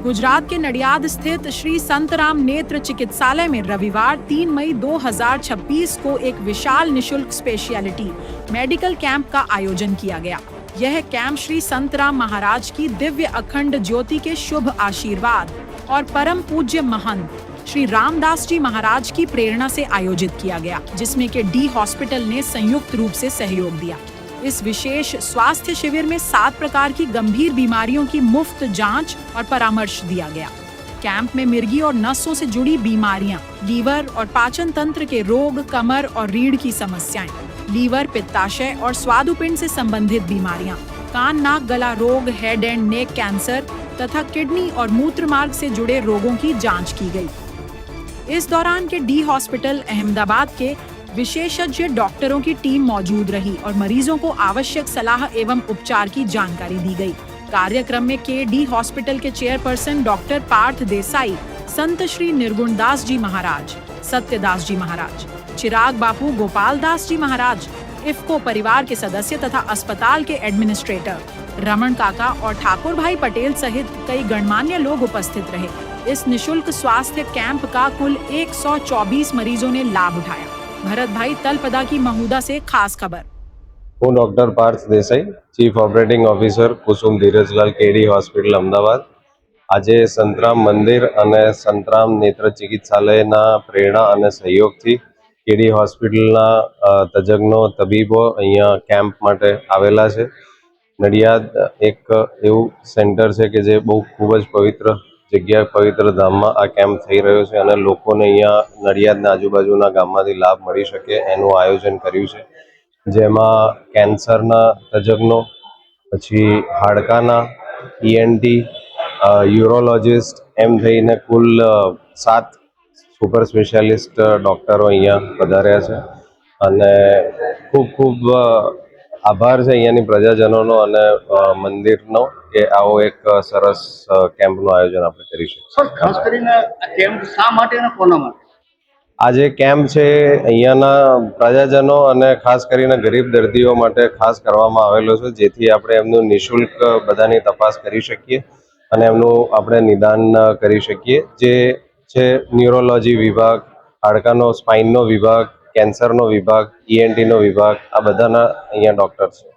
गुजरात के नडियाद स्थित श्री संतराम नेत्र चिकित्सालय में रविवार 3 मई 2026 को एक विशाल निशुल्क स्पेशलिटी मेडिकल कैंप का आयोजन किया गया। यह कैंप श्री संतराम महाराज की दिव्य अखंड ज्योति के शुभ आशीर्वाद और परम पूज्य महंत श्री रामदास जी महाराज की प्रेरणा से आयोजित किया गया, जिसमें के डी हॉस्पिटल ने संयुक्त रूप से सहयोग दिया। इस विशेष स्वास्थ्य शिविर में 7 प्रकार की गंभीर बीमारियों की मुफ्त जांच और परामर्श दिया गया। कैंप में मिर्गी और नसों से जुड़ी बीमारियां, लीवर और पाचन तंत्र के रोग, कमर और रीढ़ की समस्याएं, लीवर, पित्ताशय और स्वादुपिंड से संबंधित बीमारियां, कान, नाक, गला रोग, हेड एंड नेक कैंसर तथा किडनी और मूत्र मार्ग से जुड़े रोगों की जांच की गई। इस दौरान के डी हॉस्पिटल अहमदाबाद के विशेषज्ञ डॉक्टरों की टीम मौजूद रही और मरीजों को आवश्यक सलाह एवं उपचार की जानकारी दी गई। कार्यक्रम में के डी हॉस्पिटल के चेयरपर्सन डॉक्टर पार्थ देसाई, संत श्री निर्गुणदास जी महाराज, सत्यदास जी महाराज, चिराग बापू गोपाल दास जी महाराज, इफ्को परिवार के सदस्य तथा अस्पताल के एडमिनिस्ट्रेटर रमन काका और ठाकुर भाई पटेल सहित कई गणमान्य लोग उपस्थित रहे। इस निशुल्क स्वास्थ्य कैंप का कुल 124 मरीजों ने लाभ उठाया। भरत भाई तलपदा की महूदा से खास खबर। હું doctor Parth Desai, chief operating officer Kusum Dhirajlal KD hospital Ahmedabad. આજે સંતરામ મંદિર અને સંતરામ નેત્ર ચિકિત્સાલયના પ્રેરણા અને સહયોગથી કેડી હોસ્પિટલના તજજ્ઞો તબીબો અહીંયા કેમ્પ માટે આવેલા છે। નડિયાદ એક એવું સેન્ટર છે કે જે બહુ ખૂબ જ પવિત્ર જગ્યા, પવિત્ર ધામમાં આ કેમ્પ થઈ રહ્યો છે અને લોકોને અહીંયા નડિયાદના આજુબાજુના ગામમાંથી લાભ મળી શકે એનું આયોજન કર્યું છે, જેમાં કેન્સરના તજજ્ઞો, પછી હાડકાના ઈએનટી, યુરોલોજિસ્ટ એમ થઈને કુલ 7 સુપર સ્પેશિયાલિસ્ટ ડૉક્ટરો અહીંયા પધાર્યા છે અને ખૂબ ખૂબ આભાર છે અહીંયાની પ્રજાજનોનો અને મંદિરનો કે આવો એક સરસ કેમ્પનું આયોજન આપણે કરી શકીએ। સર, ખાસ કરીને આ કેમ્પ શા માટે અને કોના માટે? આ જે કેમ્પ છે અહીંયાના પ્રજાજનો અને ખાસ કરીને ગરીબ દર્દીઓ માટે ખાસ કરવામાં આવેલો છે, જેથી આપણે એમનું નિઃશુલ્ક બધાની તપાસ કરી શકીએ અને એમનું આપણે નિદાન કરી શકીએ। જે છે ન્યુરોલોજી વિભાગ, હાડકાનો સ્પાઇનનો વિભાગ, કેન્સરનો વિભાગ, ઈએનટીનો વિભાગ, આ બધાના અહીંયા ડૉક્ટર છે।